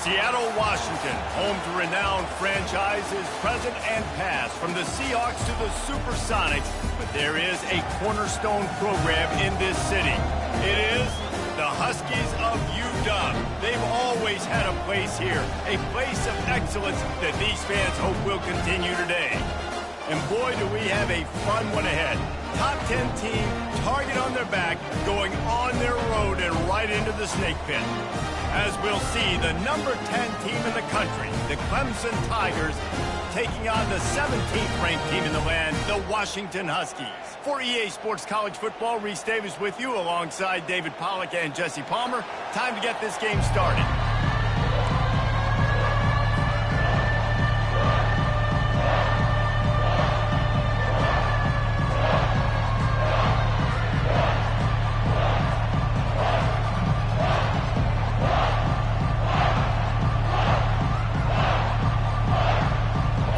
Seattle, Washington, home to renowned franchises present and past, from the Seahawks to the Supersonics, but there is a cornerstone program in this city. It is the Huskies of UW. They've always had a place here, a place of excellence that these fans hope will continue today. And boy, do we have a fun one ahead. Top 10 team, target on their back, going on their road and right into the snake pit. As we'll see, the number 10 team in the country, the Clemson Tigers, taking on the 17th ranked team in the land, the Washington Huskies. For EA Sports College Football, Reese Davis with you alongside David Pollack and Jesse Palmer. Time to get this game started.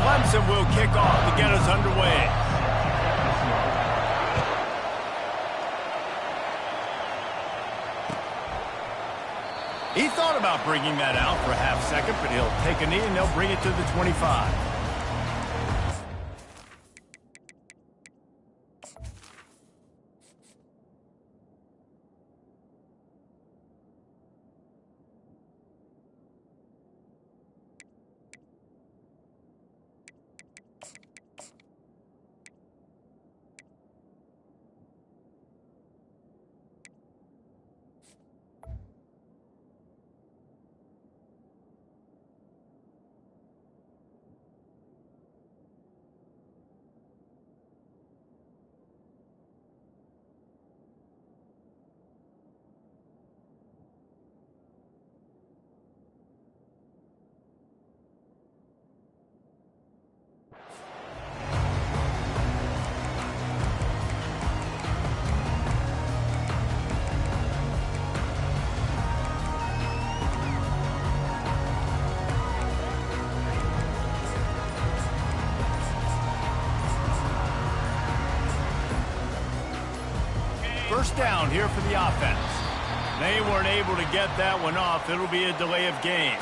Clemson will kick off to get us underway. He thought about bringing that out for a half second, but he'll take a knee and they'll bring it to the 25. First down here for the offense. They weren't able to get that one off. It'll be a delay of game.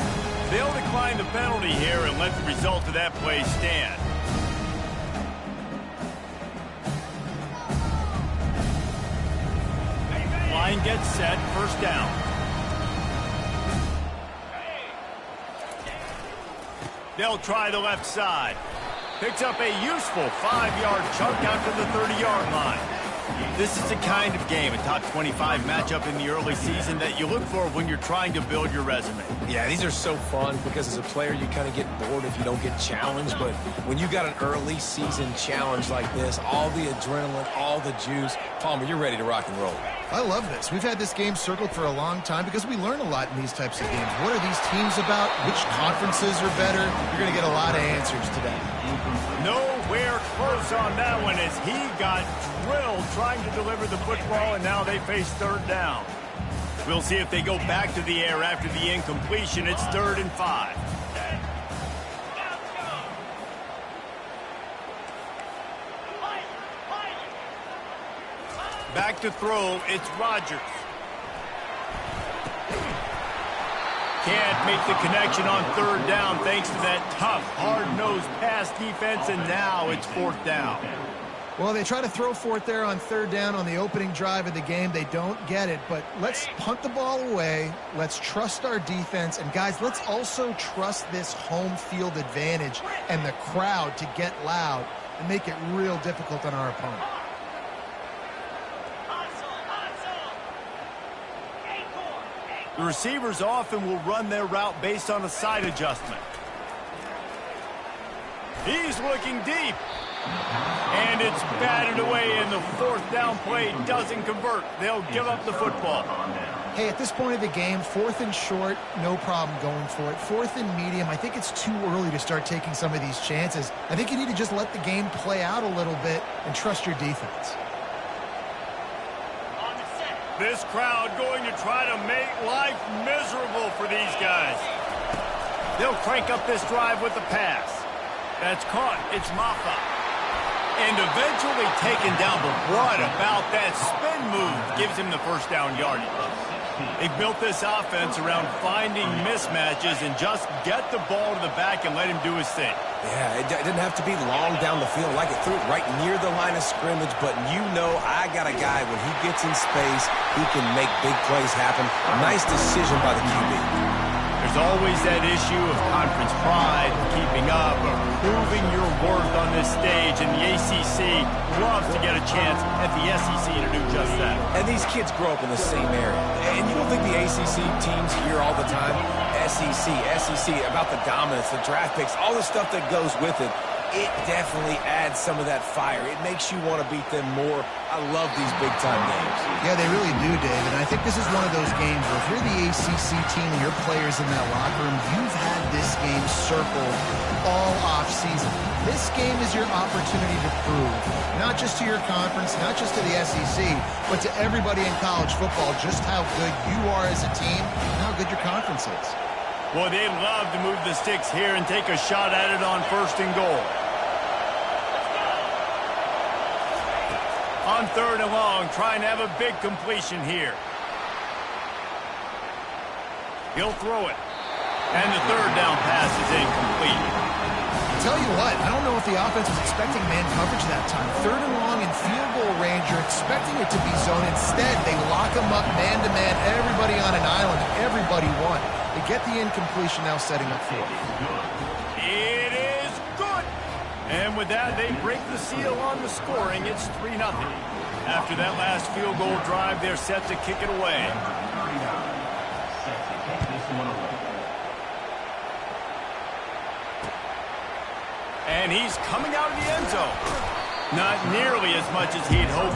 They'll decline the penalty here and let the result of that play stand. Line gets set, first down. They'll try the left side. Picks up a useful 5-yard chunk out to the 30-yard line. This is the kind of game, a top 25 matchup in the early season, that you look for when you're trying to build your resume. Yeah, these are so fun because as a player you kind of get bored if you don't get challenged, but when you got an early season challenge like this, all the adrenaline, all the juice, Palmer, you're ready to rock and roll. I love this. We've had this game circled for a long time because we learn a lot in these types of games. What are these teams about? Which conferences are better? You're going to get a lot of answers today. Nowhere close on that one as he got drilled trying to deliver the football, and now they face third down. We'll see if they go back to the air after the incompletion. It's 3rd and 5. Back to throw, it's Rodgers. Can't make the connection on 3rd down thanks to that tough, hard-nosed pass defense, and now it's 4th down. Well, they try to throw for it there on 3rd down on the opening drive of the game. They don't get it, but let's punt the ball away. Let's trust our defense. And, guys, let's also trust this home field advantage and the crowd to get loud and make it real difficult on our opponent. The receivers often will run their route based on a side adjustment. He's looking deep. And it's batted away, and the 4th down play doesn't convert. They'll give up the football. Hey, at this point of the game, 4th and short, no problem going for it. 4th and medium, I think it's too early to start taking some of these chances. I think you need to just let the game play out a little bit and trust your defense. This crowd going to try to make life miserable for these guys. They'll crank up this drive with the pass. That's caught. It's Maffa. And eventually taken down, but what about that spin move gives him the 1st down yardage? They've built this offense around finding mismatches and just get the ball to the back and let him do his thing. Yeah, it didn't have to be long down the field. Like it threw it right near the line of scrimmage, but you know I got a guy when he gets in space, he can make big plays happen. Nice decision by the QB. There's always that issue of conference pride, keeping up, or proving your worth on this stage, and the ACC loves to get a chance at the SEC to do just that. And these kids grow up in the same area. And you don't think the ACC teams hear all the time? SEC, about the dominance, the draft picks, all the stuff that goes with it. It definitely adds some of that fire. It makes you want to beat them more. I love these big-time games. Yeah, they really do, Dave. And I think this is one of those games where if you're the ACC team and your players in that locker room, you've had this game circled all off-season. This game is your opportunity to prove, not just to your conference, not just to the SEC, but to everybody in college football, just how good you are as a team and how good your conference is. Well, they'd love to move the sticks here and take a shot at it on 1st and goal. On 3rd and long, trying to have a big completion here. He'll throw it. And the 3rd down pass is incomplete. Tell you what, I don't know if the offense was expecting man coverage that time. 3rd and long in field goal range, you're expecting it to be zone. Instead, they lock them up man-to-man, everybody on an island, everybody won. They get the incompletion now setting up 4th. It is good. And with that, they break the seal on the scoring. It's 3-0. After that last field goal drive, they're set to kick it away. And he's coming out of the end zone. Not nearly as much as he'd hoped.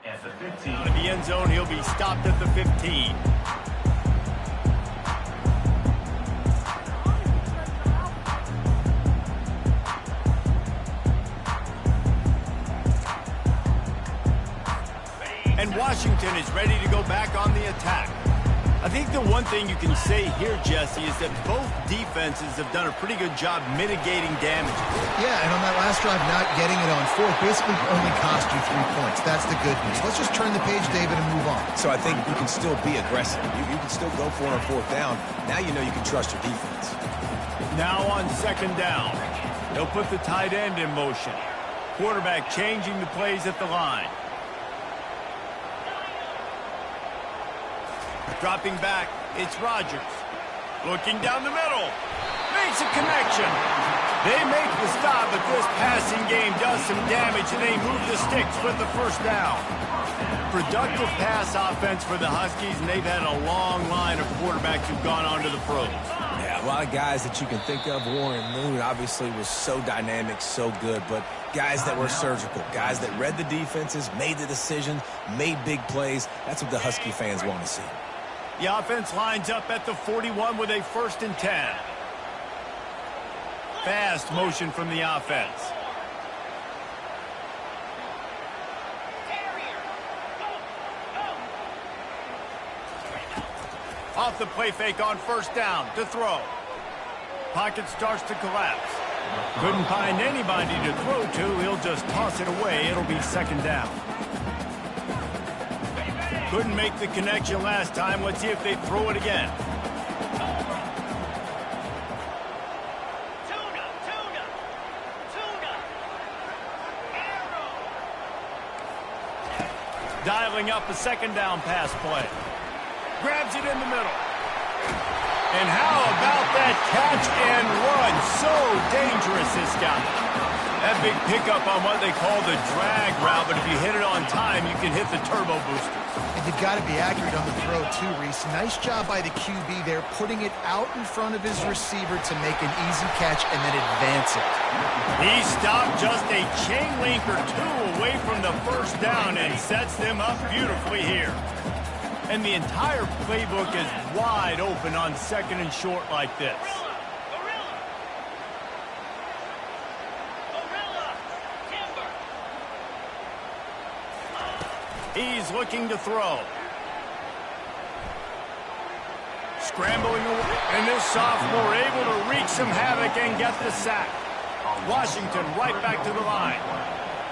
At the 15. Out of the end zone, he'll be stopped at the 15. And Washington is ready to go back on the attack. I think the one thing you can say here, Jesse, is that both defenses have done a pretty good job mitigating damage. Yeah, and on that last drive, not getting it on 4th basically only cost you 3 points. That's the good news. Let's just turn the page, David, and move on. So I think you can still be aggressive. You can still go for it on 4th down. Now you know you can trust your defense. Now on 2nd down, they'll put the tight end in motion. Quarterback changing the plays at the line. Dropping back, it's Rodgers. Looking down the middle. Makes a connection. They make the stop, but this passing game does some damage, and they move the sticks with the 1st down. Productive pass offense for the Huskies, and they've had a long line of quarterbacks who've gone on to the pros. Yeah, a lot of guys that you can think of. Warren Moon obviously was so dynamic, so good, but guys that were surgical, guys that read the defenses, made the decisions, made big plays. That's what the Husky fans want to see. The offense lines up at the 41 with a 1st and 10. Fast motion from the offense. Off the play fake on 1st down to throw. Pocket starts to collapse. Couldn't find anybody to throw to. He'll just toss it away. It'll be 2nd down. Couldn't make the connection last time. Let's see if they throw it again. Dialing up a 2nd down pass play. Grabs it in the middle. And how about that catch and run? So dangerous, this guy. That big pickup on what they call the drag route, but if you hit it on time, you can hit the turbo booster. And you've got to be accurate on the throw, too, Reese. Nice job by the QB there, putting it out in front of his receiver to make an easy catch and then advance it. He stopped just a chain link or 2 away from the 1st down and sets them up beautifully here. And the entire playbook is wide open on 2nd and short like this. He's looking to throw. Scrambling away. And this sophomore able to wreak some havoc and get the sack. Washington right back to the line.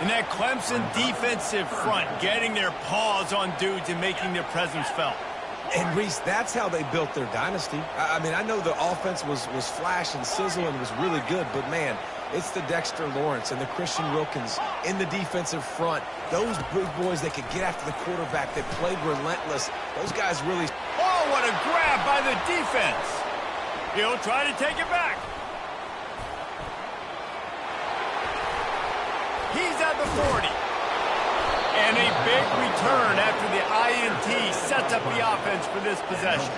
And that Clemson defensive front getting their paws on dudes and making their presence felt. And, Reese, that's how they built their dynasty. I mean, I know the offense was flash and sizzle and was really good, but, man, it's the Dexter Lawrence and the Christian Wilkins in the defensive front. Those big boys that could get after the quarterback, that played relentless. Those guys really... Oh, what a grab by the defense. He'll try to take it back. He's at the 40. And a big return after the INT sets up the offense for this possession.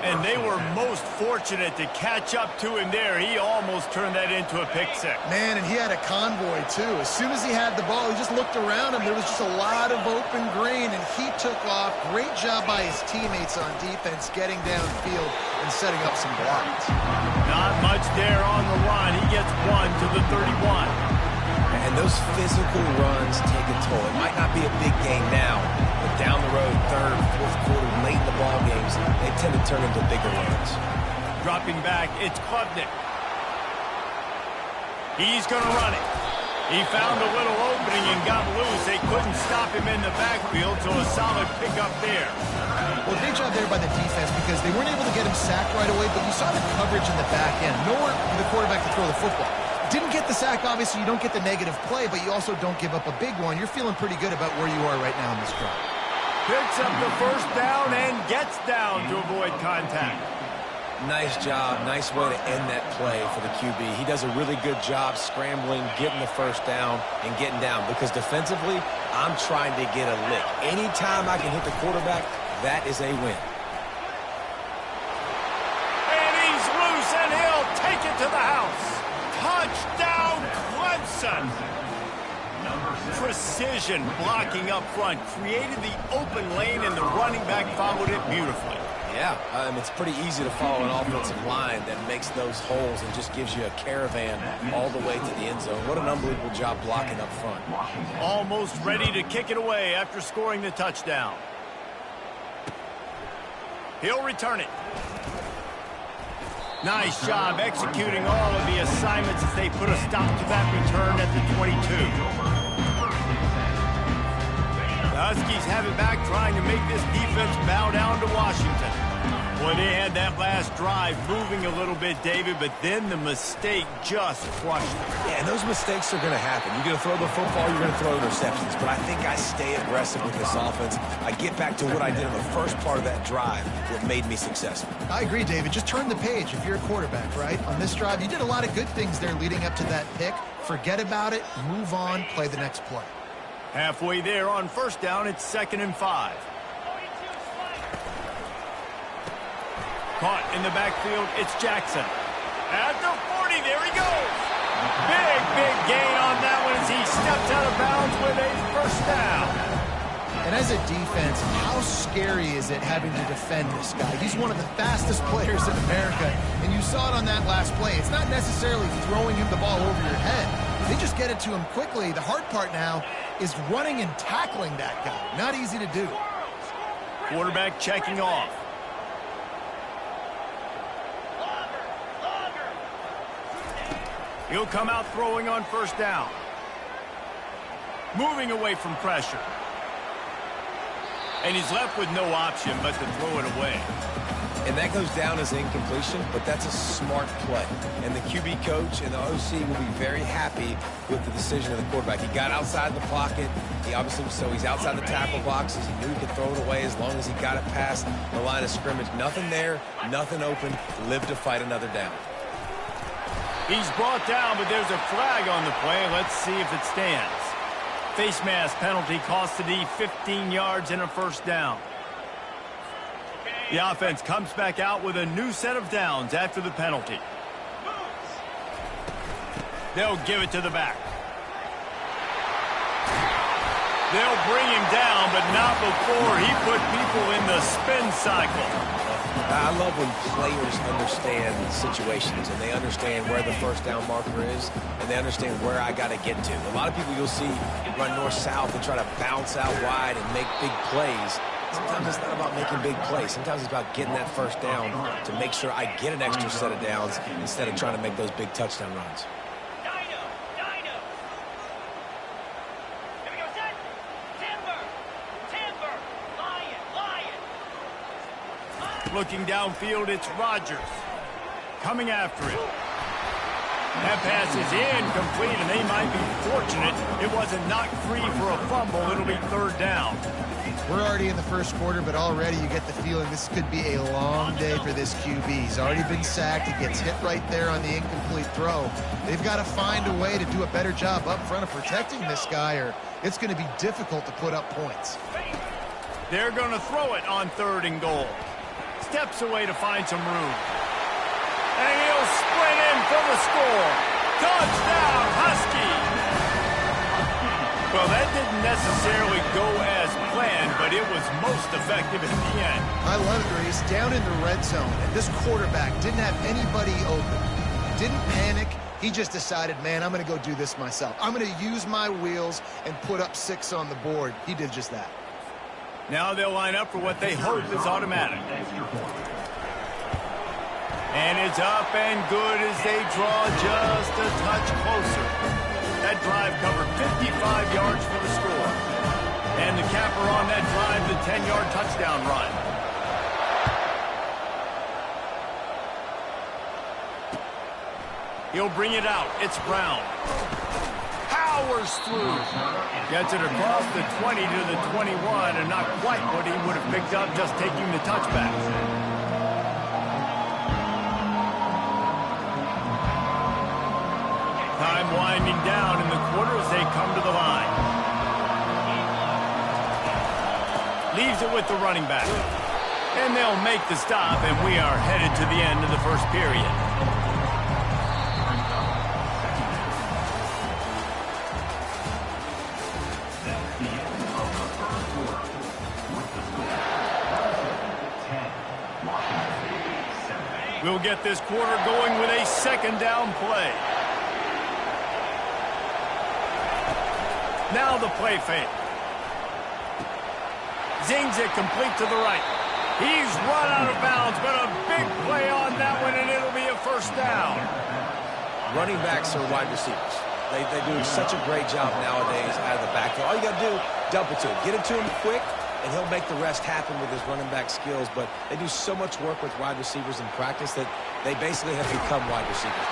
And they were most fortunate to catch up to him there. He almost turned that into a pick six. Man, and he had a convoy, too. As soon as he had the ball, he just looked around him. There was just a lot of open green, and he took off. Great job by his teammates on defense, getting downfield and setting up some blocks. Not much there on the run. He gets one to the 31. And those physical runs take a toll. It might not be a big game now, but down the road, third, fourth quarter, late in the ball games, they tend to turn into bigger runs. Dropping back, it's Klubnik. He's going to run it. He found a little opening and got loose. They couldn't stop him in the backfield, so a solid pickup there. Well, great job there by the defense because they weren't able to get him sacked right away, but you saw the coverage in the back end. Nowhere for the quarterback to throw the football. Didn't get the sack, obviously. You don't get the negative play, but you also don't give up a big one. You're feeling pretty good about where you are right now in this drive. Picks up the first down and gets down to avoid contact. Nice job. Nice way to end that play for the QB. He does a really good job scrambling, getting the first down, and getting down. Because defensively, I'm trying to get a lick. Anytime I can hit the quarterback, that is a win. And he's loose, and he'll take it to the house. Touchdown, Clemson! Precision blocking up front created the open lane, and the running back followed it beautifully. Yeah, it's pretty easy to follow an offensive line that makes those holes and just gives you a caravan all the way to the end zone. What an unbelievable job blocking up front. Almost ready to kick it away after scoring the touchdown. He'll return it. Nice job executing all of the assignments as they put a stop to that return at the 22. The Huskies have it back, trying to make this defense bow down to Washington. Boy, they had that last drive moving a little bit, David, but then the mistake just crushed them. Yeah, and those mistakes are going to happen. You're going to throw the football, you're going to throw interceptions. But I think I stay aggressive with this offense. I get back to what I did in the first part of that drive, what made me successful. I agree, David. Just turn the page if you're a quarterback, right? On this drive, you did a lot of good things there leading up to that pick. Forget about it, move on, play the next play. Halfway there on first down, it's 2nd and 5. Caught in the backfield, it's Jackson. At the 40, there he goes. Big gain on that one as he steps out of bounds with a first down. And as a defense, how scary is it having to defend this guy? He's one of the fastest players in America, and you saw it on that last play. It's not necessarily throwing him the ball over your head. They just get it to him quickly. The hard part now is running and tackling that guy. Not easy to do. Quarterback checking off. He'll come out throwing on first down. Moving away from pressure. And he's left with no option but to throw it away. And that goes down as incompletion, but that's a smart play. And the QB coach and the OC will be very happy with the decision of the quarterback. He got outside the pocket. He obviously, so he's outside the tackle boxes. He knew he could throw it away as long as he got it past the line of scrimmage. Nothing there, nothing open. Live to fight another down. He's brought down, but there's a flag on the play. Let's see if it stands. Face mask penalty cost the D 15 yards and a first down. The offense comes back out with a new set of downs after the penalty. They'll give it to the back. They'll bring him down, but not before he put people in the spin cycle. I love when players understand situations and they understand where the first down marker is and they understand where I got to get to. A lot of people you'll see run north-south and try to bounce out wide and make big plays. Sometimes it's not about making big plays. Sometimes it's about getting that first down to make sure I get an extra set of downs instead of trying to make those big touchdown runs. Looking downfield, it's Rodgers. Coming after him. That pass is incomplete, and they might be fortunate it wasn't knocked free for a fumble. It'll be third down. We're already in the first quarter, but already you get the feeling this could be a long day for this QB. He's already been sacked. He gets hit right there on the incomplete throw. They've got to find a way to do a better job up front of protecting this guy, or it's going to be difficult to put up points. They're going to throw it on 3rd and goal. Steps away to find some room. And he'll sprint in for the score. Touchdown, Husky! Well, that didn't necessarily go as planned, but it was most effective in the end. I love it, Reese. Down in the red zone, and this quarterback didn't have anybody open. Didn't panic. He just decided, man, I'm going to go do this myself. I'm going to use my wheels and put up 6 on the board. He did just that. Now they'll line up for what they hope is automatic. And it's up and good as they draw just a touch closer. That drive covered 55 yards for the score. And the capper on that drive, the 10-yard touchdown run. He'll bring it out. It's Brown. Powers through. Gets it across the 20 to the 21, and not quite what he would have picked up just taking the touchback. Time winding down in the quarter as they come to the line. Leaves it with the running back. And they'll make the stop, and we are headed to the end of the first period. We'll get this quarter going with a 2nd down play. Now the play fake. Zings it complete to the right. He's run out of bounds, but a big play on that one, and it'll be a 1st down. Running backs are wide receivers. They do such a great job nowadays out of the backfield. All you got to do, dump it to him. Get it to him quick, and he'll make the rest happen with his running back skills. But they do so much work with wide receivers in practice that they basically have become wide receivers.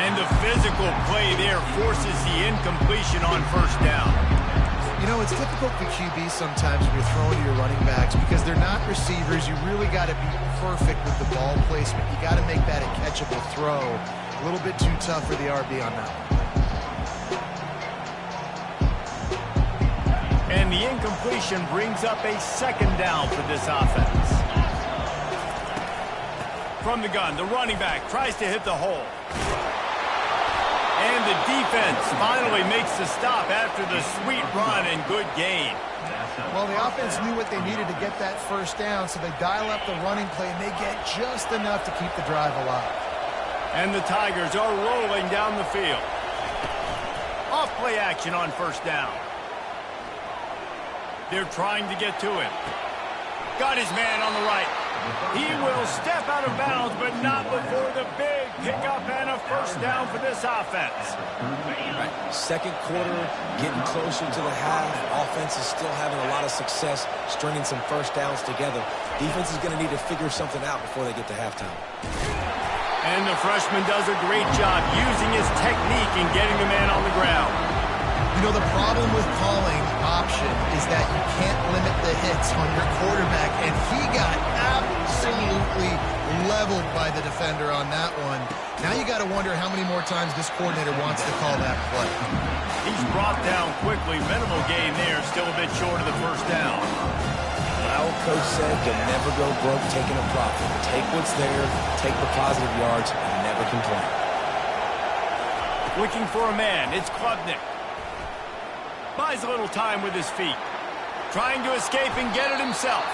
And the physical play there forces the incompletion on 1st down. You know, it's difficult for QB sometimes when you're throwing to your running backs because they're not receivers. You really got to be perfect with the ball placement. You got to make that a catchable throw. A little bit too tough for the RB on that one. And the incompletion brings up a 2nd down for this offense. From the gun, the running back tries to hit the hole. And the defense finally makes the stop after the sweet run and good gain. Well, the offense knew what they needed to get that 1st down, so they dial up the running play, and they get just enough to keep the drive alive. And the Tigers are rolling down the field. Off play action on 1st down. They're trying to get to him. Got his man on the right. He will step out of bounds, but not before the big pickup and a 1st down for this offense. Right. 2nd quarter, getting closer to the half. Offense is still having a lot of success stringing some 1st downs together. Defense is going to need to figure something out before they get to halftime. And the freshman does a great job using his technique and getting the man on the ground. You know, the problem with calling option is that you can't limit the hits on your quarterback, and he got absolutely leveled by the defender on that one. Now you got to wonder how many more times this coordinator wants to call that play. He's brought down quickly. Minimal gain there, still a bit short of the 1st down. Our coach said you'll never go broke taking a profit. Take what's there, take the positive yards, and never complain. Looking for a man, it's Klubnik. Buys a little time with his feet. Trying to escape and get it himself.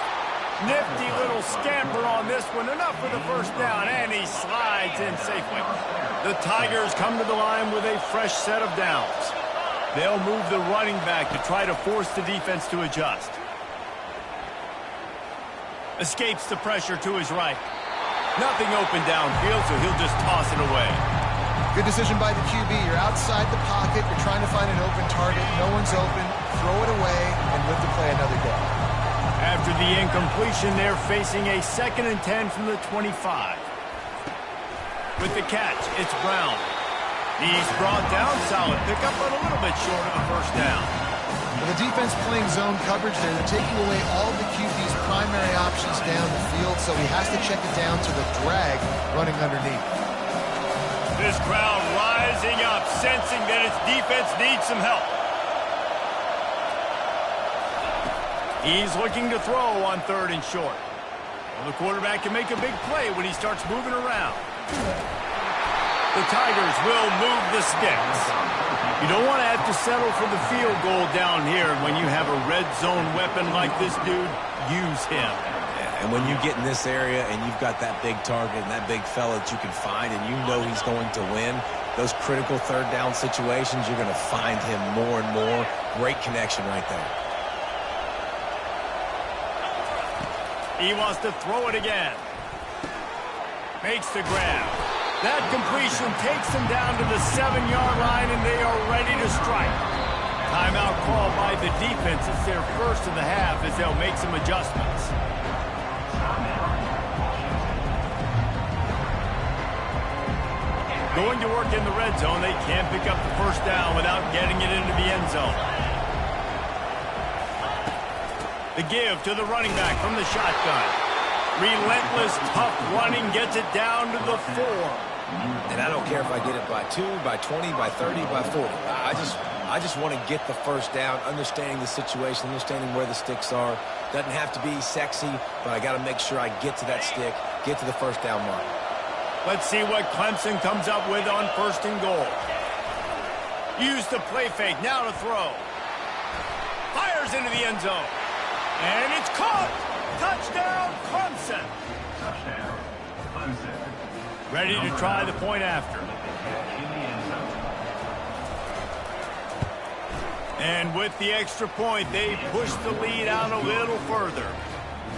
Nifty little scamper on this one. Enough for the first down, and he slides in safely. The Tigers come to the line with a fresh set of downs. They'll move the running back to try to force the defense to adjust. Escapes the pressure to his right. Nothing open downfield, so he'll just toss it away. Good decision by the QB. You're outside the pocket. You're trying to find an open target. No one's open. Throw it away and live to play another day. After the incompletion, they're facing a 2nd and 10 from the 25. With the catch, it's Brown. He's brought down. Solid pickup, but a little bit short of the first down. With the defense playing zone coverage there, they're taking away all the QB's primary options down the field, so he has to check it down to the drag running underneath. This crowd rising up, sensing that its defense needs some help. He's looking to throw on 3rd and short. Well, the quarterback can make a big play when he starts moving around. The Tigers will move the sticks. You don't want to have to settle for the field goal down here. When you have a red zone weapon like this dude, use him. And when you get in this area and you've got that big target and that big fella that you can find and you know he's going to win, those critical 3rd down situations, you're going to find him more and more. Great connection right there. He wants to throw it again. Makes the grab. That completion takes them down to the 7-yard line, and they are ready to strike. Timeout called by the defense. It's their first of the half as they'll make some adjustments. Going to work in the red zone. They can't pick up the first down without getting it into the end zone. The give to the running back from the shotgun. Relentless, tough running gets it down to the 4. And I don't care if I get it by 2, by 20, by 30, by 40. I just want to get the first down, understanding the situation, understanding where the sticks are. Doesn't have to be sexy, but I got to make sure I get to that stick, get to the first down mark. Let's see what Clemson comes up with on 1st and goal. Use the play fake, now to throw. Fires into the end zone. And it's caught. Touchdown, Clemson. Touchdown, Clemson. Ready to try the point after. And with the extra point, they push the lead out a little further.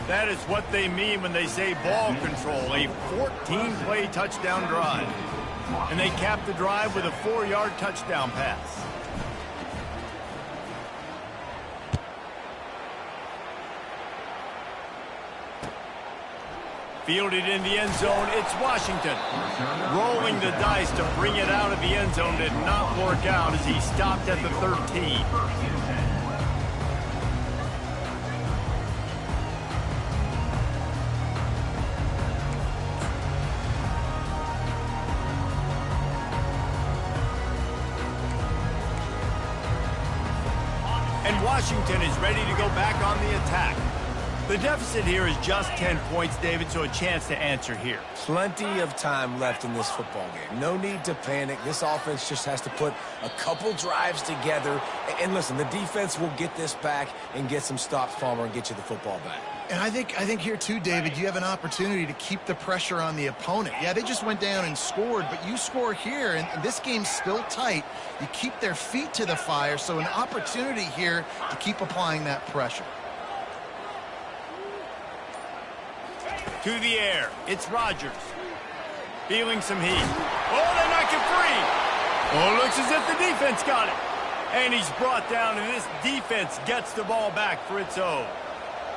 That is what they mean when they say ball control, a 14-play touchdown drive. And they cap the drive with a 4-yard touchdown pass. Fielded in the end zone, it's Washington. Rolling the dice to bring it out of the end zone did not work out as he stopped at the 13. And Washington is ready to go back on the attack. The deficit here is just 10 points, David, so a chance to answer here. Plenty of time left in this football game. No need to panic. This offense just has to put a couple drives together. And listen, the defense will get this back and get some stops, Palmer, and get you the football back. And I think here too, David, you have an opportunity to keep the pressure on the opponent. Yeah, they just went down and scored, but you score here, and this game's still tight. You keep their feet to the fire, so an opportunity here to keep applying that pressure. To the air, it's Rodgers. Feeling some heat. Oh, they knock it free. Oh, looks as if the defense got it. And he's brought down, and this defense gets the ball back for its own.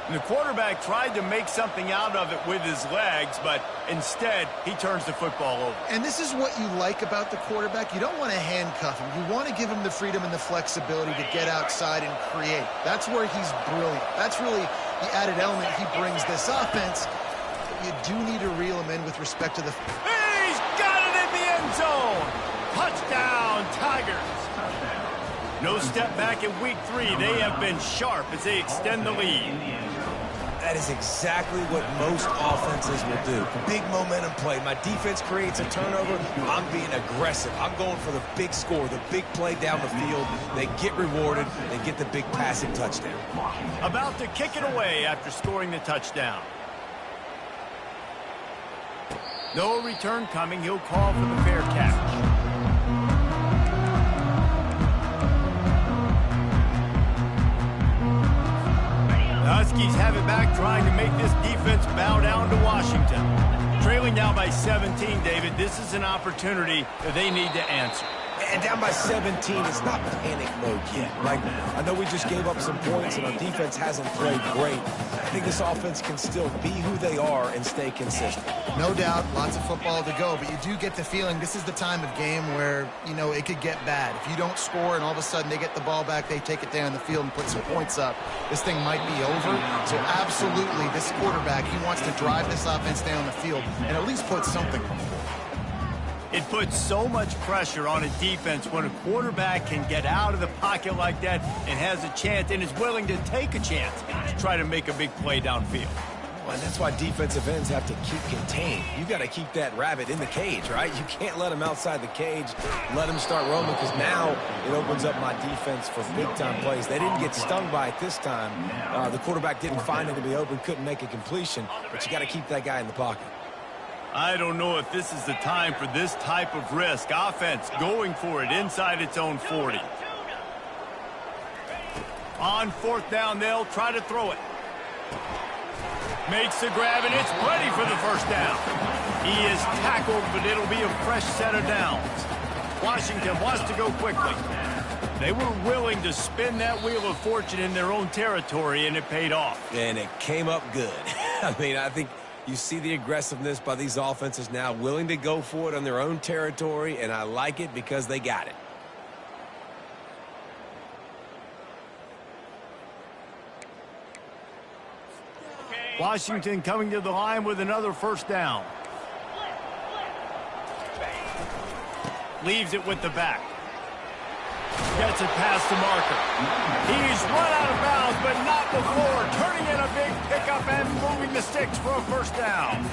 And the quarterback tried to make something out of it with his legs, but instead, he turns the football over. And this is what you like about the quarterback. You don't want to handcuff him. You want to give him the freedom and the flexibility to get outside and create. That's where he's brilliant. That's really the added element he brings this offense. You do need to reel him in with respect to the... He's got it in the end zone! Touchdown, Tigers! No step back in week 3. They have been sharp as they extend the lead. That is exactly what most offenses will do. Big momentum play. My defense creates a turnover. I'm being aggressive. I'm going for the big score, the big play down the field. They get rewarded. They get the big passing touchdown. About to kick it away after scoring the touchdown. No return coming. He'll call for the fair catch. The Huskies have it back, trying to make this defense bow down to Washington. Trailing now by 17, David. This is an opportunity that they need to answer. And down by 17, it's not panic mode yet. Like, I know we just gave up some points and our defense hasn't played great. I think this offense can still be who they are and stay consistent. No doubt, lots of football to go, but you do get the feeling this is the time of game where, you know, it could get bad. If you don't score and all of a sudden they get the ball back, they take it down the field and put some points up, this thing might be over. So absolutely, this quarterback, he wants to drive this offense down the field and at least put something on the board. It puts so much pressure on a defense when a quarterback can get out of the pocket like that and has a chance and is willing to take a chance to try to make a big play downfield. Well, and that's why defensive ends have to keep contained. You got to keep that rabbit in the cage, right? You can't let him outside the cage, let him start roaming, because now it opens up my defense for big-time plays. They didn't get stung by it this time. The quarterback didn't find it to be open, couldn't make a completion, but you got to keep that guy in the pocket. I don't know if this is the time for this type of risk. Offense going for it inside its own 40. On fourth down, they'll try to throw it. Makes the grab, and it's ready for the first down. He is tackled, but it'll be a fresh set of downs. Washington wants to go quickly. They were willing to spin that wheel of fortune in their own territory, and it paid off. And it came up good. I mean, I think you see the aggressiveness by these offenses now, willing to go for it on their own territory, and I like it because they got it. Washington coming to the line with another first down. Leaves it with the back. Gets it past the marker. He's run out of bounds, but not before turning in a big pickup and moving the sticks for a first down.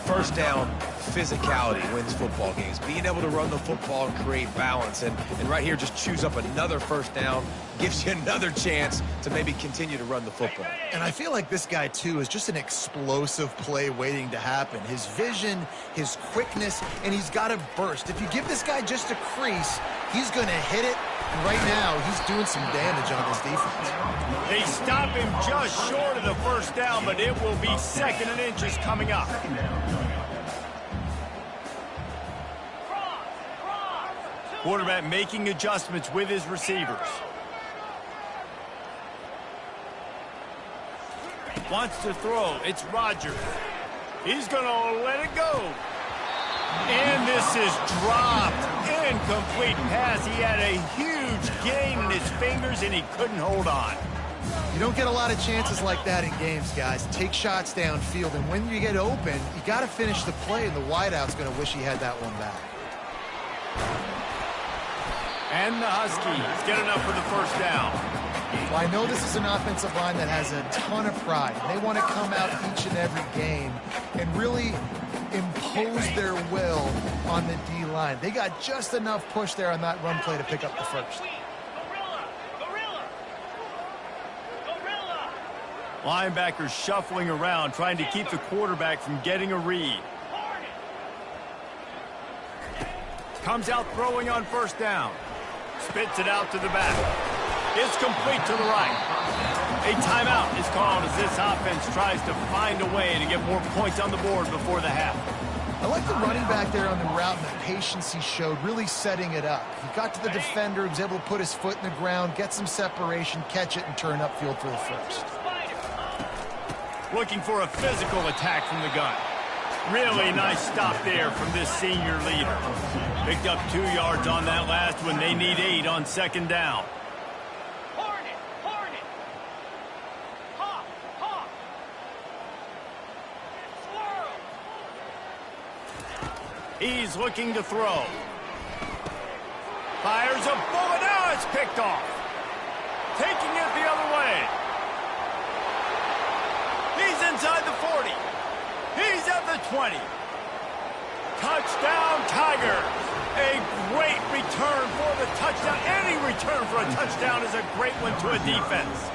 First down, physicality wins football games. Being able to run the football and create balance. And right here, just choose up another first down, gives you another chance to maybe continue to run the football. And I feel like this guy, too, is just an explosive play waiting to happen. His vision, his quickness, and he's got a burst. If you give this guy just a crease, he's going to hit it. And right now, he's doing some damage on this defense. They stop him just short of the first down, but it will be second and inches coming up. Quarterback making adjustments with his receivers. Wants to throw. It's Rodgers. He's going to let it go. And this is dropped. Incomplete pass. He had a huge gain in his fingers, and he couldn't hold on. You don't get a lot of chances like that in games, guys. Take shots downfield, and when you get open, you got to finish the play, and the wideout's going to wish he had that one back. And the Huskies get enough for the first down. Well, I know this is an offensive line that has a ton of pride. They want to come out each and every game and really impose their will on the D-line. They got just enough push there on that run play to pick up the first. Linebackers shuffling around, trying to keep the quarterback from getting a read. Comes out throwing on first down. Spits it out to the back. It's complete to the right. A timeout is called as this offense tries to find a way to get more points on the board before the half. I like the running back there on the route and the patience he showed, really setting it up. He got to the defender, was able to put his foot in the ground, get some separation, catch it, and turn upfield for the first. Looking for a physical attack from the gun. Really nice stop there from this senior leader. Picked up 2 yards on that last one. They need 8 on second down. He's looking to throw. Fires a bullet. Now it's picked off. Taking it the other way. He the 20. Touchdown, Tigers. A great return for the touchdown. Any return for a touchdown is a great one to a defense.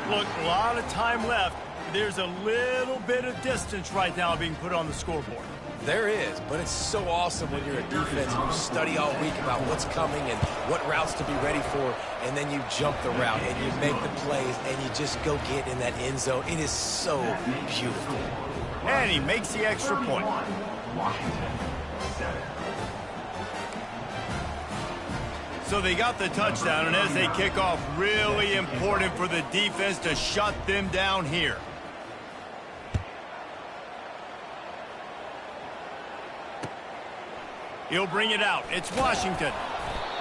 Look, a lot of time left. There's a little bit of distance right now being put on the scoreboard. There is, but it's so awesome when you're a defense and you study all week about what's coming and what routes to be ready for, and then you jump the route and you make the plays and you just go get in that end zone. It is so beautiful. And he makes the extra point. Washington, 7. So they got the touchdown, and as they kick off, really important for the defense to shut them down here. He'll bring it out. It's Washington.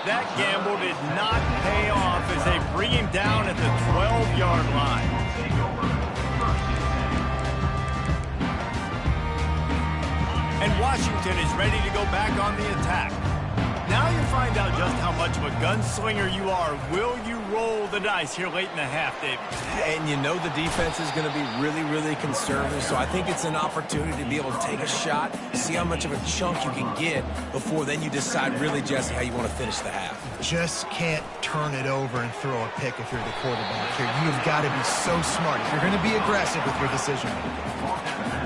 That gamble did not pay off as they bring him down at the 12-yard line. And Washington is ready to go back on the attack. Now you find out just how much of a gunslinger you are. Will you roll the dice here late in the half, David? And you know the defense is going to be really, really conservative, so I think it's an opportunity to be able to take a shot, see how much of a chunk you can get before then you decide really just how you want to finish the half. Just can't turn it over and throw a pick if you're the quarterback here. You've got to be so smart. You're going to be aggressive with your decision.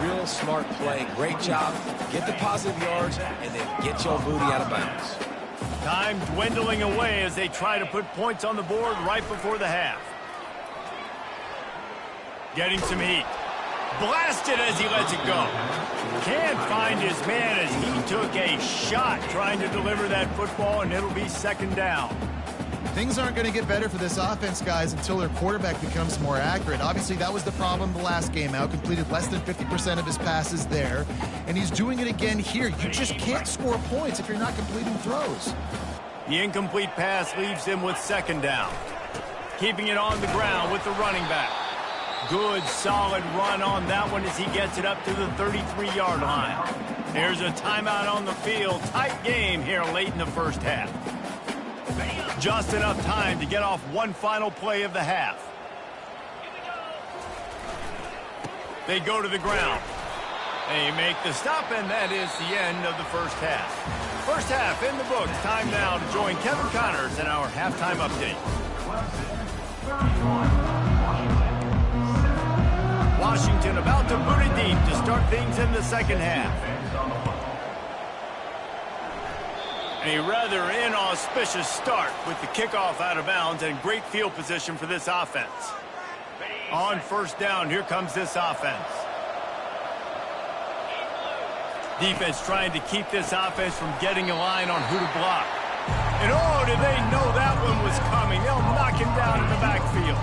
Real smart play. Great job. Get the positive yards, and then get your booty out of bounds. Time dwindling away as they try to put points on the board right before the half. Getting some heat. Blasted as he lets it go. Can't find his man as he took a shot trying to deliver that football, and it'll be second down. Things aren't going to get better for this offense, guys, until their quarterback becomes more accurate. Obviously, that was the problem the last game out. Completed less than 50% of his passes there, and he's doing it again here. You just can't score points if you're not completing throws. The incomplete pass leaves him with second down. Keeping it on the ground with the running back. Good, solid run on that one as he gets it up to the 33-yard line. There's a timeout on the field. Tight game here late in the first half. Just enough time to get off one final play of the half. They go to the ground. They make the stop, and that is the end of the first half. First half in the books. Time now to join Kevin Connors in our halftime update. Washington about to boot it deep to start things in the second half. A rather inauspicious start with the kickoff out of bounds and great field position for this offense. On first down, here comes this offense. Defense trying to keep this offense from getting a line on who to block. And oh, did they know that one was coming. They'll knock him down in the backfield.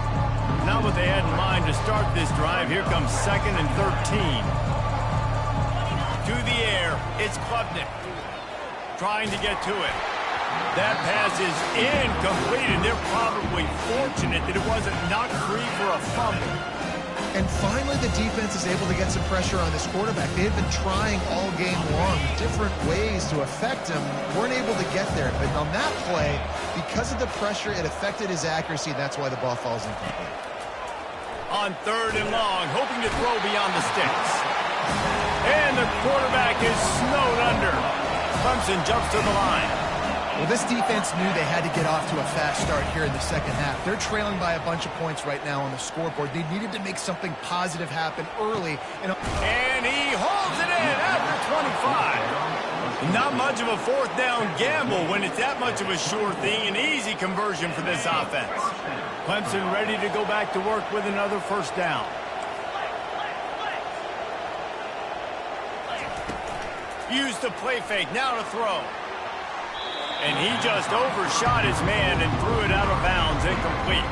Not what they had in mind to start this drive. Here comes 2nd and 13. To the air, it's Klubnik. Trying to get to it. That pass is incomplete, and they're probably fortunate that it wasn't knocked free for a fumble. And finally, the defense is able to get some pressure on this quarterback. They've been trying all game long different ways to affect him. Weren't able to get there. But on that play, because of the pressure, it affected his accuracy. That's why the ball falls incomplete. On 3rd and long, hoping to throw beyond the sticks. And the quarterback is snowed under. Clemson jumps to the line. Well, this defense knew they had to get off to a fast start here in the second half. They're trailing by a bunch of points right now on the scoreboard. They needed to make something positive happen early. And he holds it in after 25. Not much of a fourth down gamble when it's that much of a sure thing. An easy conversion for this offense. Clemson ready to go back to work with another first down. Use the play fake, now to throw. And he just overshot his man and threw it out of bounds, incomplete.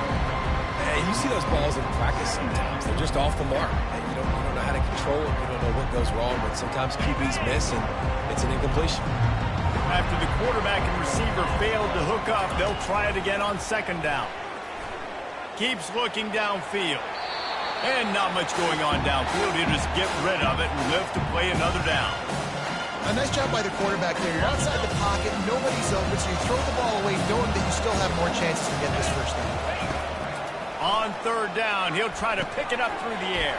Hey, you see those balls in practice sometimes. They're just off the mark. And you don't know how to control it. You don't know what goes wrong, but sometimes QBs miss, and it's an incompletion. After the quarterback and receiver failed to hook up, they'll try it again on 2nd down. Keeps looking downfield. And not much going on downfield. He'll just get rid of it and live to play another down. A nice job by the quarterback there. You're outside the pocket, nobody's open, so you throw the ball away knowing that you still have more chances to get this first down. On 3rd down, he'll try to pick it up through the air.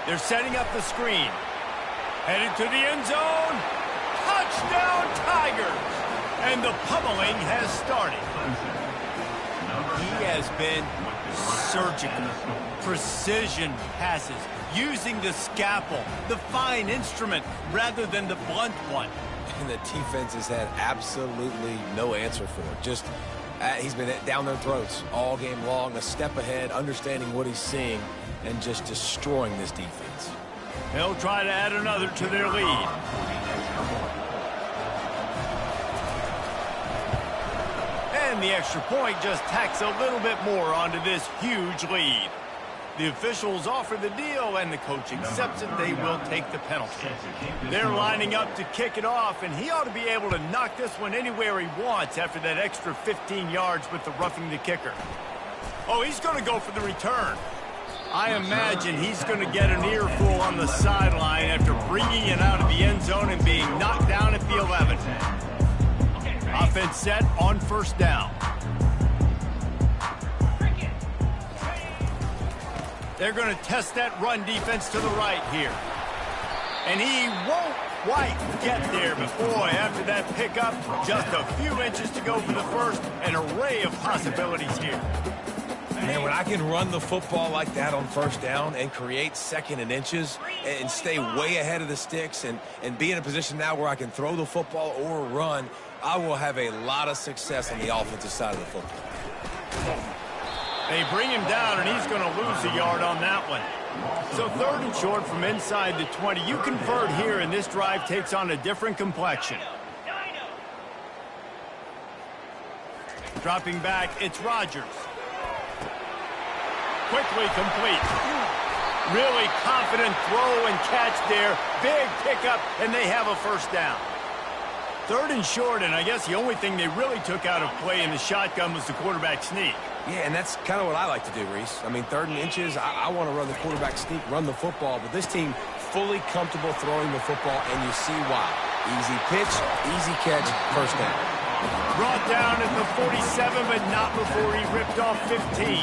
They're setting up the screen. Headed to the end zone. Touchdown, Tigers. And the pummeling has started. He has been surgical. Precision passes. Using the scalpel, the fine instrument, rather than the blunt one. And the defense has had absolutely no answer for it. Just, he's been down their throats all game long, a step ahead, understanding what he's seeing, and just destroying this defense. They'll try to add another to their lead. And the extra point just tacks a little bit more onto this huge lead. The officials offer the deal, and the coach accepts it. They will take the penalty. They're lining up to kick it off, and he ought to be able to knock this one anywhere he wants after that extra 15 yards with the roughing the kicker. Oh, he's going to go for the return. I imagine he's going to get an earful on the sideline after bringing it out of the end zone and being knocked down at the 11. Offense set on first down. They're going to test that run defense to the right here. And he won't quite get there. But boy, after that pickup, just a few inches to go for the first. An array of possibilities here. Man, when I can run the football like that on first down and create second and inches and stay way ahead of the sticks and be in a position now where I can throw the football or run, I will have a lot of success on the offensive side of the football. They bring him down, and he's going to lose a yard on that one. So 3rd and short from inside the 20. You convert here, and this drive takes on a different complexion. Dropping back, it's Rodgers. Quickly complete. Really confident throw and catch there. Big pickup, and they have a first down. 3rd and short, and I guess the only thing they really took out of play in the shotgun was the quarterback sneak. Yeah, and that's kind of what I like to do, Reese. I mean, 3rd and inches, I want to run the quarterback sneak, run the football, but this team fully comfortable throwing the football, and you see why. Easy pitch, easy catch, first down. Brought down at the 47, but not before he ripped off 15.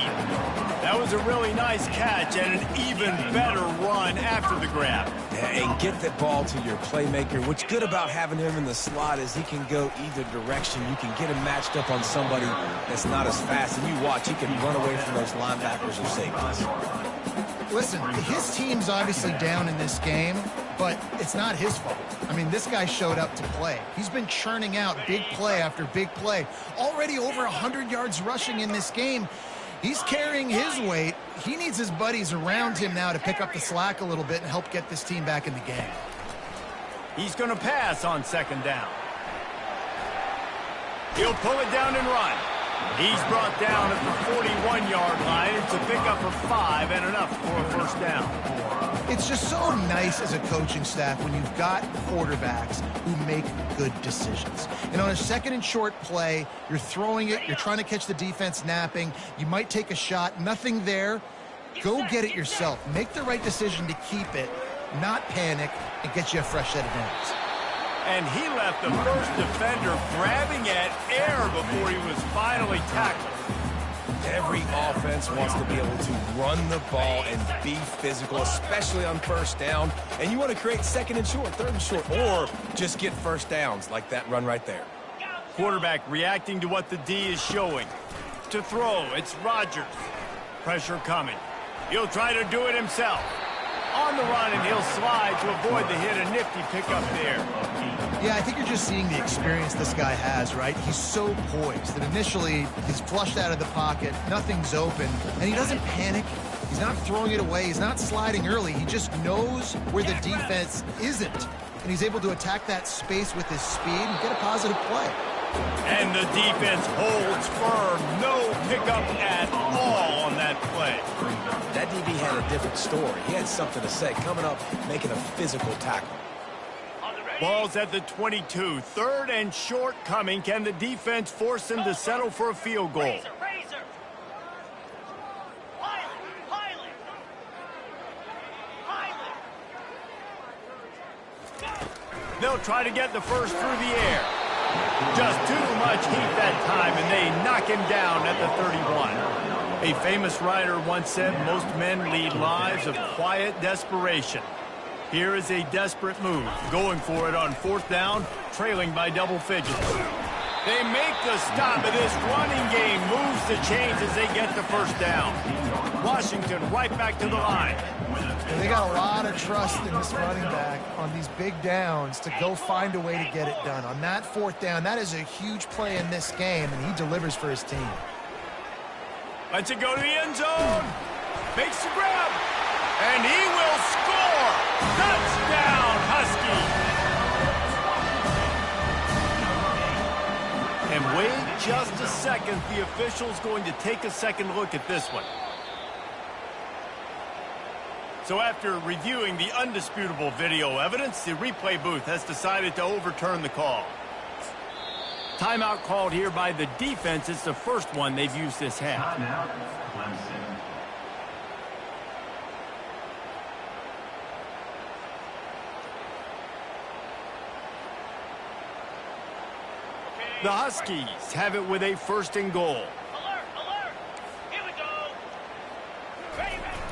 That was a really nice catch and an even better run after the grab. And get the ball to your playmaker. What's good about having him in the slot is he can go either direction. You can get him matched up on somebody that's not as fast. And you watch, he can run away from those linebackers or safeties. Listen, his team's obviously down in this game, but it's not his fault. I mean, this guy showed up to play. He's been churning out big play after big play. Already over 100 yards rushing in this game. He's carrying his weight. He needs his buddies around him now to pick up the slack a little bit and help get this team back in the game. He's going to pass on 2nd down. He'll pull it down and run. He's brought down at the 41-yard line. It's a pickup of 5 and enough for a first down. It's just so nice as a coaching staff when you've got quarterbacks who make good decisions. And on a 2nd and short play, you're throwing it, you're trying to catch the defense napping, you might take a shot, nothing there. Go get it yourself. Make the right decision to keep it, not panic, and get you a fresh set of downs. And he left the first defender grabbing at air before he was finally tackled. Every offense wants to be able to run the ball and be physical, especially on first down. And you want to create 2nd and short, 3rd and short, or just get first downs like that run right there. Quarterback reacting to what the D is showing. To throw, it's Rodgers. Pressure coming. He'll try to do it himself. On the run, and he'll slide to avoid the hit. A nifty pickup there. Yeah, I think you're just seeing the experience this guy has, right? He's so poised that initially he's flushed out of the pocket, nothing's open, and he doesn't panic. He's not throwing it away. He's not sliding early. He just knows where the defense isn't, and he's able to attack that space with his speed and get a positive play. And the defense holds firm. No pickup at all on that play. That DB had a different story. He had something to say, coming up, making a physical tackle. Ball's at the 22. 3rd and short coming. Can the defense force him to settle for a field goal? They'll try to get the first through the air. Just too much heat that time, and they knock him down at the 31. A famous writer once said most men lead lives of quiet desperation. Here is a desperate move, going for it on 4th down, trailing by double figures. They make the stop, and this running game moves the chains as they get the first down. Washington right back to the line. And they got a lot of trust in this running back on these big downs to go find a way to get it done. On that 4th down, that is a huge play in this game, and he delivers for his team. Lets it go to the end zone. Makes the grab. And he will score. Touchdown, Husky. And wait just a second. The official's going to take a second look at this one. So after reviewing the undisputable video evidence, the replay booth has decided to overturn the call. Timeout called here by the defense. It's the first one they've used this half. Timeout, Clemson. The Huskies have it with a 1st and goal. Alert, alert! Here we go! Ready, ready!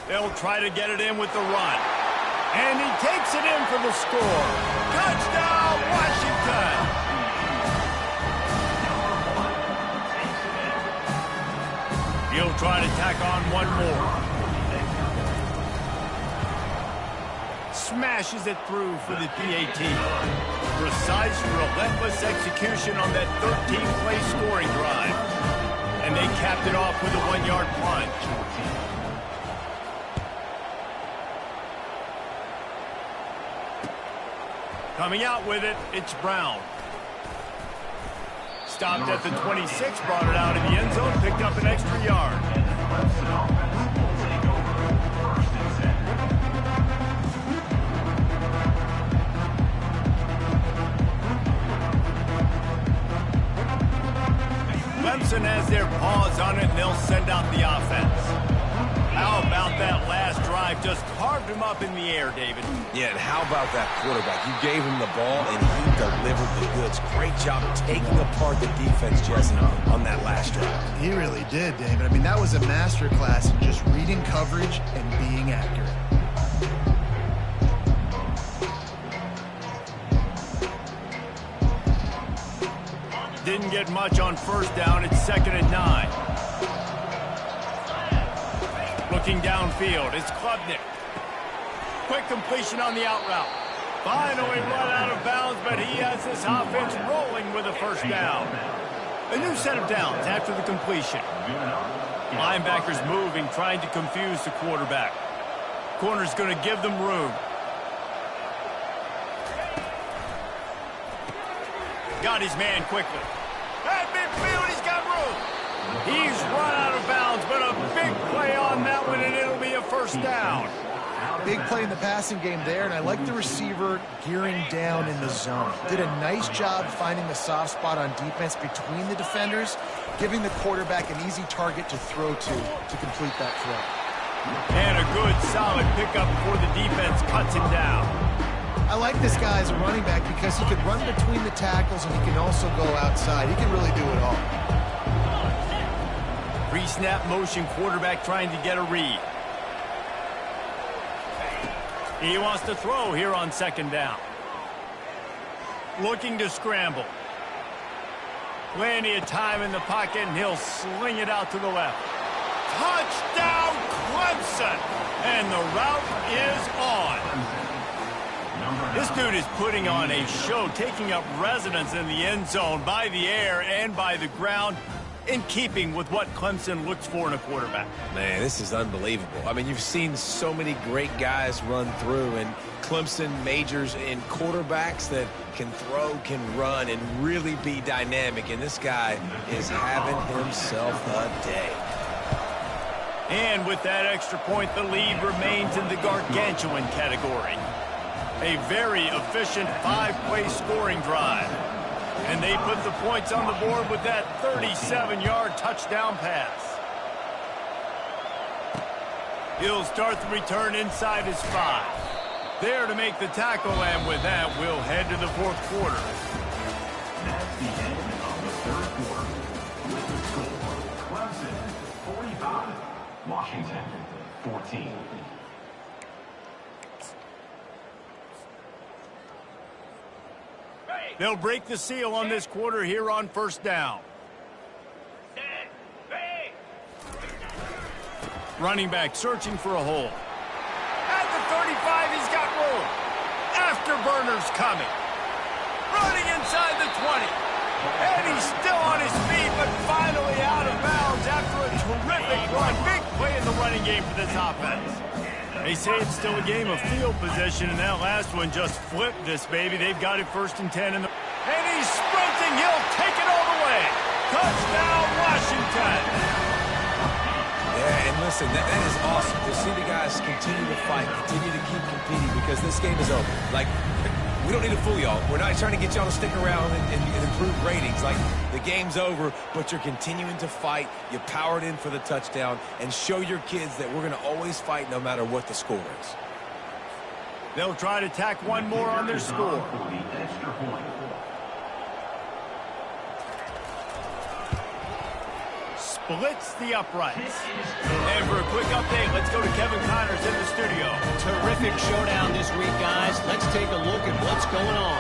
They'll try to get it in with the run. And he takes it in for the score. Touchdown, Washington! He'll try to tack on one more. Smashes it through for the PAT. Precise, relentless execution on that 13-play scoring drive. And they capped it off with a 1-yard plunge. Coming out with it, it's Brown. Stopped at the 26, brought it out of the end zone, picked up an extra yard. Clemson has their paws on it, and they'll send out the offense. How about that last drive? Just carved him up in the air, David. Yeah, and how about that quarterback? You gave him the ball, and he delivered the goods. Great job taking apart the defense, Jesse, on that last drive. He really did, David. I mean, that was a masterclass in just reading coverage and being accurate. Didn't get much on 1st down. It's 2nd and 9. Looking downfield, it's Klubnik. Quick completion on the out route. Finally run out of bounds, but he has this offense rolling with a 1st down. A new set of downs after the completion. Linebackers moving, trying to confuse the quarterback. Corner's going to give them room. Got his man quickly. At midfield, he's got room. He's run out of bounds, but a big play on that one, and it'll be a 1st down. Big play in the passing game there, and I like the receiver gearing down in the zone. Did a nice job finding the soft spot on defense between the defenders, giving the quarterback an easy target to throw to complete that throw. And a good, solid pickup before the defense cuts him down. I like this guy as a running back because he can run between the tackles and he can also go outside. He can really do it all. Pre-snap motion, quarterback trying to get a read. He wants to throw here on 2nd down. Looking to scramble. Plenty of time in the pocket, and he'll sling it out to the left. Touchdown, Clemson! And the route is on. This dude is putting on a show, taking up residence in the end zone by the air and by the ground, in keeping with what Clemson looks for in a quarterback. Man, this is unbelievable. I mean, you've seen so many great guys run through, and Clemson majors in quarterbacks that can throw, can run, and really be dynamic, and this guy is having himself a day. And with that extra point, the lead remains in the gargantuan category. A very efficient 5-play scoring drive. And they put the points on the board with that 37-yard touchdown pass. He'll start the return inside his 5. There to make the tackle, and with that, we'll head to the 4th quarter. That's the end of the 3rd quarter. With the score, Clemson 45, Washington 14. They'll break the seal on this quarter here on first down. Running back searching for a hole. At the 35, he's got room. Afterburners coming. Running inside the 20. And he's still on his feet, but finally out of bounds after a terrific run. Big play in the running game for this offense. They say it's still a game of field position, and that last one just flipped this baby. They've got it 1st and 10. And he's sprinting. He'll take it all the way. Touchdown, Washington. Yeah, and listen, that is awesome to see the guys continue to fight, continue to keep competing, because this game is over. Like, we don't need to fool y'all. We're not trying to get y'all to stick around and improve ratings. Like, the game's over, but you're continuing to fight. You powered in for the touchdown, and show your kids that we're going to always fight no matter what the score is. They'll try to tack one more on their score. For the extra point. Splits the uprights. And for a quick update, let's go to Kevin Connors in the studio. Terrific showdown this week, guys. Let's take a look at what's going on.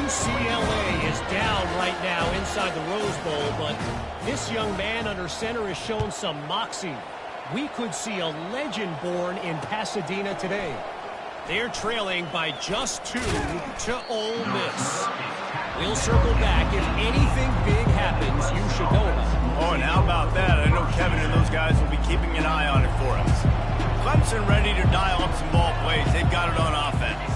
UCLA is down right now inside the Rose Bowl, but this young man under center is showing some moxie. We could see a legend born in Pasadena today. They're trailing by just 2 to Ole Miss. We'll circle back. If anything big happens, you should know about it. Oh, and how about that? I know Kevin and those guys will be keeping an eye on it for us. Clemson ready to dial up some ball plays. They've got it on offense.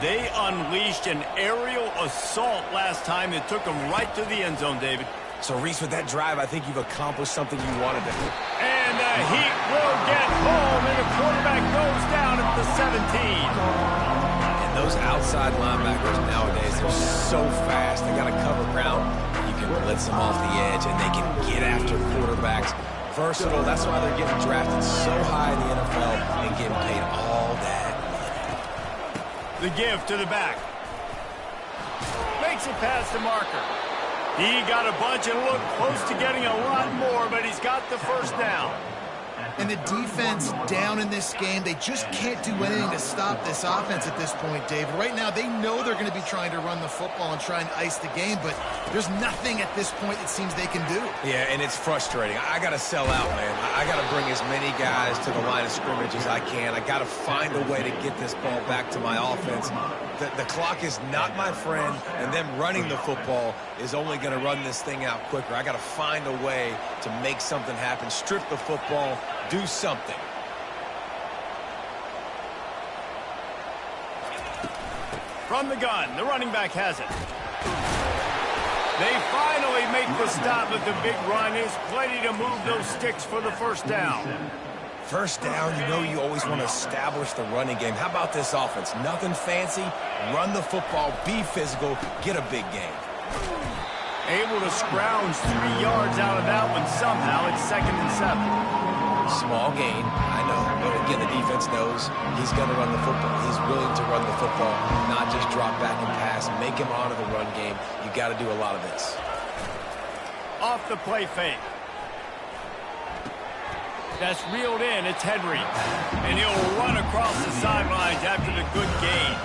They unleashed an aerial assault last time that took them right to the end zone, David. So, Reese, with that drive, I think you've accomplished something you wanted to. And the heat will get home, and the quarterback goes down at the 17. And those outside linebackers nowadays, they're so fast. They got to cover ground. You can blitz them off the edge, and they can get after quarterbacks. Versatile. That's why they're getting drafted so high in the NFL and getting paid all that money. The give to the back. Makes it past the marker. He got a bunch and looked close to getting a lot more, but he's got the first down. And the defense down in this game, they just can't do anything to stop this offense at this point, David. Right now, they know they're going to be trying to run the football and try and ice the game, but there's nothing at this point it seems they can do. Yeah, and it's frustrating. I got to sell out, man. I got to bring as many guys to the line of scrimmage as I can. I got to find a way to get this ball back to my offense. The clock is not my friend, and them running the football is only going to run this thing out quicker. I got to find a way to make something happen, strip the football, do something. From the gun, the running back has it. They finally make the stop, but the big run is plenty to move those sticks for the first down. First down, you know you always want to establish the running game. How about this offense? Nothing fancy. Run the football, be physical, get a big game. Able to scrounge 3 yards out of that one somehow. It's 2nd and 7. Small gain, I know. But again, the defense knows he's going to run the football. He's willing to run the football, not just drop back and pass. Make him honor the run game. You got to do a lot of this. Off the play fake. That's reeled in. It's Henry. And he'll run across the sidelines after the good gain.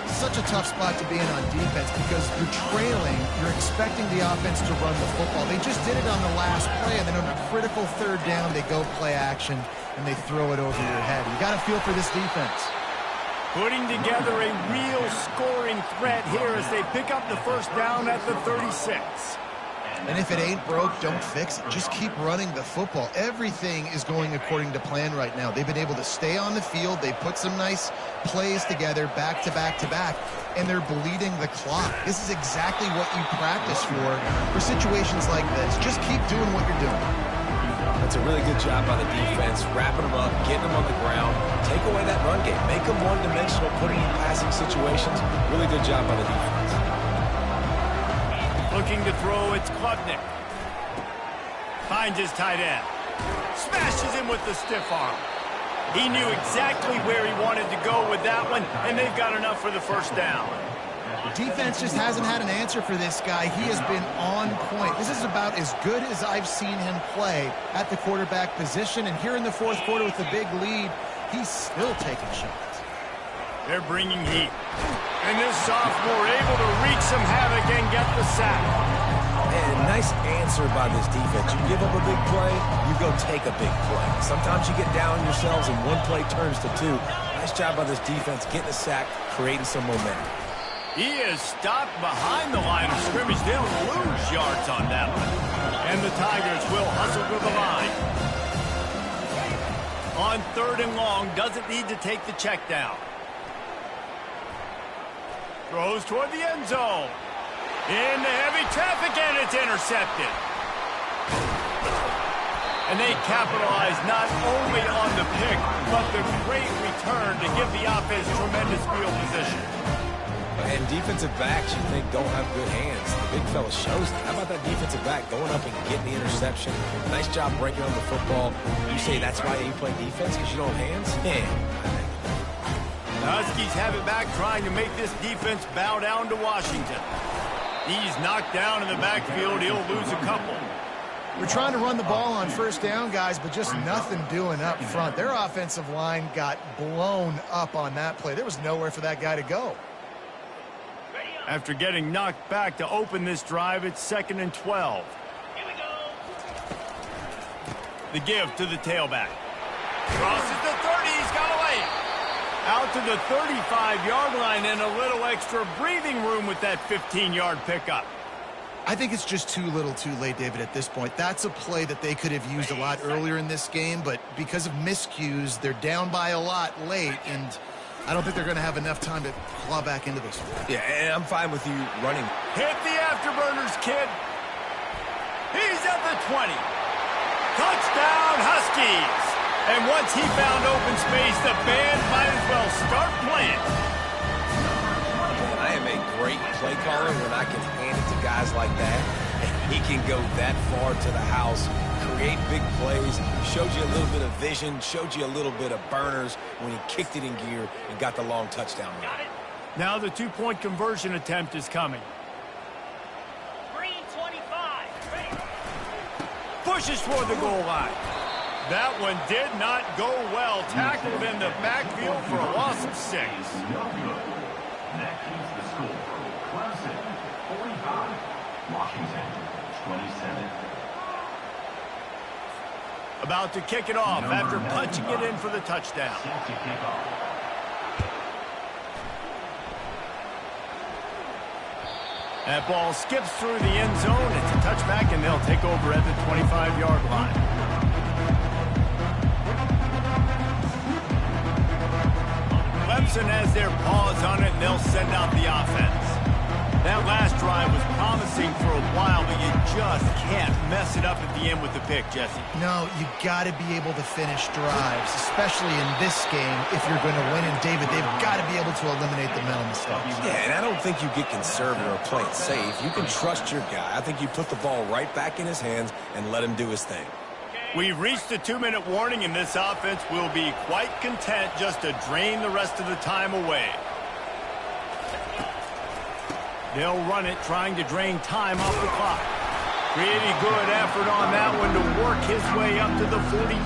Such a tough spot to be in on defense because you're trailing, you're expecting the offense to run the football. They just did it on the last play, and then on a critical 3rd down, they go play action, and they throw it over your head. You got to feel for this defense. Putting together a real scoring threat here as they pick up the first down at the 36. And if it ain't broke, don't fix it. Just keep running the football. Everything is going according to plan right now. They've been able to stay on the field. They put some nice plays together back to back to back, and they're bleeding the clock. This is exactly what you practice for situations like this. Just keep doing what you're doing. That's a really good job by the defense, wrapping them up, getting them on the ground, take away that run game, make them one-dimensional, put them in passing situations. Really good job by the defense. Looking to throw, it's Klubnik. Finds his tight end. Smashes him with the stiff arm. He knew exactly where he wanted to go with that one, and they've got enough for the first down. Defense just hasn't had an answer for this guy. He has been on point. This is about as good as I've seen him play at the quarterback position. And here in the 4th quarter with the big lead, he's still taking shots. They're bringing heat. And this sophomore able to wreak some havoc and get the sack. And nice answer by this defense. You give up a big play, you go take a big play. Sometimes you get down on yourselves and one play turns to two. Nice job by this defense getting a sack, creating some momentum. He is stopped behind the line of scrimmage. They'll lose yards on that one. And the Tigers will hustle to the line. On 3rd and long, doesn't need to take the check down. Throws toward the end zone. Into heavy traffic, and it's intercepted. And they capitalize not only on the pick, but the great return to give the offense tremendous field position. And defensive backs you think don't have good hands. The big fella shows it. How about that defensive back going up and getting the interception? Nice job breaking on the football. You say that's why you play defense, because you don't have hands? Yeah. The Huskies have it back, trying to make this defense bow down to Washington. He's knocked down in the backfield. He'll lose a couple. We're trying to run the ball on 1st down, guys, but just nothing doing up front. Their offensive line got blown up on that play. There was nowhere for that guy to go. After getting knocked back to open this drive, it's 2nd and 12. Here we go. The give to the tailback. Crosses the 30. He's got away. Out to the 35-yard line and a little extra breathing room with that 15-yard pickup. I think it's just too little too late, David, at this point. That's a play that they could have used a lot earlier in this game, but because of miscues, they're down by a lot late, and I don't think they're going to have enough time to claw back into this one. Yeah, and I'm fine with you running. Hit the afterburners, kid. He's at the 20. Touchdown, Huskies. And once he found open space, the band might as well start playing. I am a great play caller when I can hand it to guys like that. And he can go that far to the house, create big plays, showed you a little bit of vision, showed you a little bit of burners when he kicked it in gear and got the long touchdown run. Now the 2-point conversion attempt is coming. Green 25. Ready. Pushes toward the goal line. That one did not go well. Tackled in the backfield for a loss of 6. No good. That keeps the score. Clemson, 45. Washington, 27. About to kick it off after punching it in for the touchdown. Set to kick off. That ball skips through the end zone. It's a touchback, and they'll take over at the 25-yard line. Clemson has their paws on it, and they'll send out the offense. That last drive was promising for a while, but you just can't mess it up at the end with the pick, Jesse. No, you got to be able to finish drives, especially in this game if you're going to win. And, David, they've got to be able to eliminate the mental mistakes. Yeah, and I don't think you get conservative or play it safe. You can trust your guy. I think you put the ball right back in his hands and let him do his thing. We've reached the 2-minute warning, and this offense will be quite content just to drain the rest of the time away. They'll run it, trying to drain time off the clock. Pretty good effort on that one to work his way up to the 42.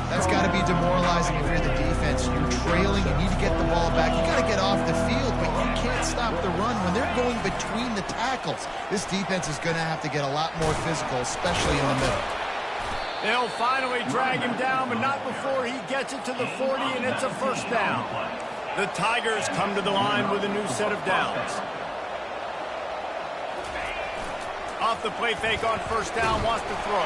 That's got to be demoralizing if you're the defense. You're trailing, you need to get the ball back. You got to get off the field, but you can't stop the run when they're going between the tackles. This defense is going to have to get a lot more physical, especially in the middle. They'll finally drag him down, but not before he gets it to the 40, and it's a 1st down. The Tigers come to the line with a new set of downs. Off the play fake on 1st down, wants to throw.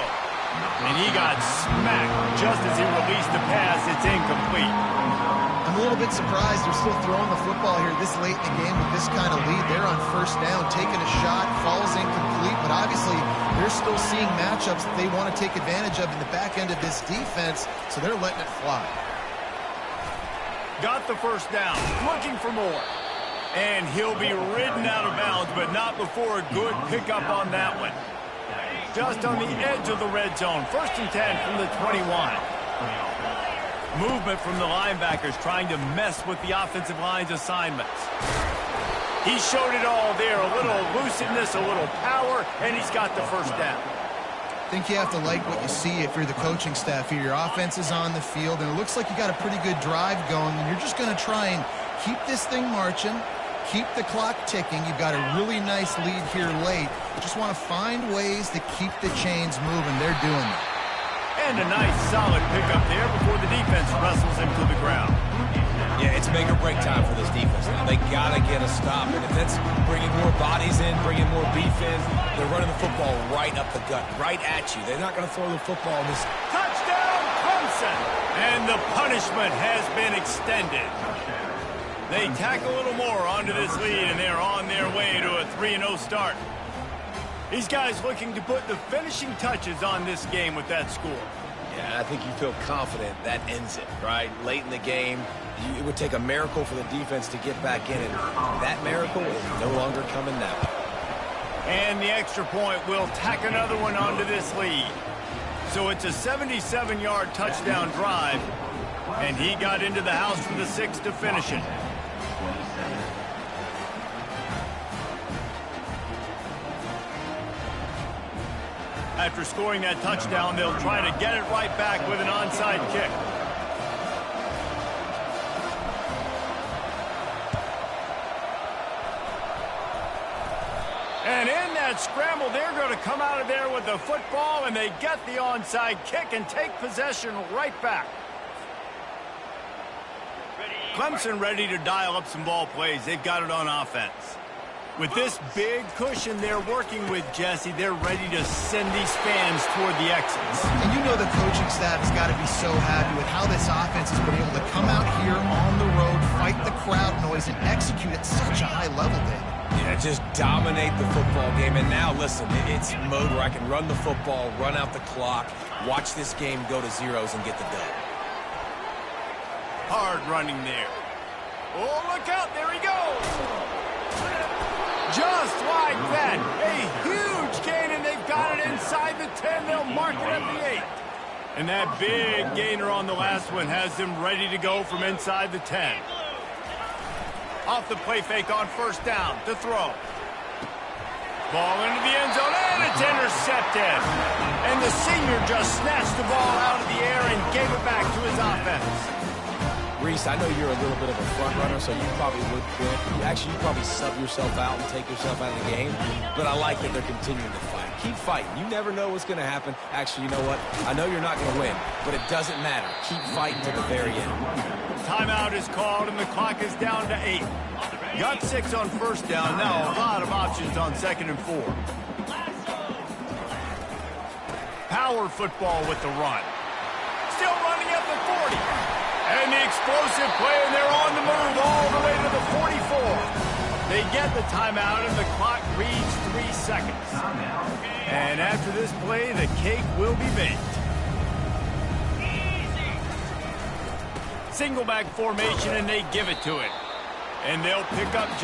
And he got smacked just as he released the pass. It's incomplete. I'm a little bit surprised they're still throwing the football here this late in the game with this kind of lead. They're on 1st down, taking a shot, falls incomplete, but obviously they're still seeing matchups that they want to take advantage of in the back end of this defense, so they're letting it fly. Got the 1st down, looking for more. And he'll be ridden out of bounds, but not before a good pickup on that one. Just on the edge of the red zone. 1st and 10 from the 21. Movement from the linebackers trying to mess with the offensive line's assignments. He showed it all there. A little elusiveness, a little power, and he's got the 1st down. I think you have to like what you see if you're the coaching staff here. Your offense is on the field, and it looks like you got a pretty good drive going, and you're just going to try and keep this thing marching, keep the clock ticking. You've got a really nice lead here late. Just want to find ways to keep the chains moving. They're doing that. And a nice solid pickup there before the defense wrestles him to the ground. Yeah, it's make or break time for this defense now. They got to get a stop. And if that's bringing more bodies in, bringing more beef in, they're running the football right up the gut, right at you. They're not going to throw the football in this. Touchdown, Clemson! And the punishment has been extended. They tack a little more onto this lead, and they're on their way to a 3-0 start. These guys looking to put the finishing touches on this game with that score. Yeah, I think you feel confident that ends it, right? Late in the game, it would take a miracle for the defense to get back in, and that miracle is no longer coming now. And the extra point will tack another one onto this lead. So it's a 77-yard touchdown drive, and he got into the house for the 6 to finish it. After scoring that touchdown, they'll try to get it right back with an onside kick. And in that scramble, they're going to come out of there with the football, and they get the onside kick and take possession right back. Clemson ready to dial up some ball plays. They've got it on offense. With this big cushion they're working with, Jesse, they're ready to send these fans toward the exits. And you know the coaching staff has got to be so happy with how this offense has been able to come out here on the road, fight the crowd noise, and execute at such a high level, David. Yeah, just dominate the football game. And now, listen, it's mode where I can run the football, run out the clock, watch this game go to zeros and get the dub. Hard running there. Oh, look out. There he goes. Just like that, a huge gain, and they've got it inside the 10. They'll mark it at the 8. And that big gainer on the last one has them ready to go from inside the 10. Off the play fake on first down to throw. Ball into the end zone, and it's intercepted. And the senior just snatched the ball out of the air and gave it back to his offense. Reese, I know you're a little bit of a front runner, so you probably would quit. You probably sub yourself out and take yourself out of the game. But I like that they're continuing to fight. Keep fighting. You never know what's going to happen. Actually, you know what? I know you're not going to win, but it doesn't matter. Keep fighting to the very end. Timeout is called, and the clock is down to 8. Got 6 on first down. Now a lot of options on 2nd and 4. Power football with the run. Still running at the 40. And the explosive play, and they're on the move all the way to the 44. They get the timeout, and the clock reads 3 seconds. And after this play, the cake will be baked. Single back formation, and they give it to it. And they'll pick up just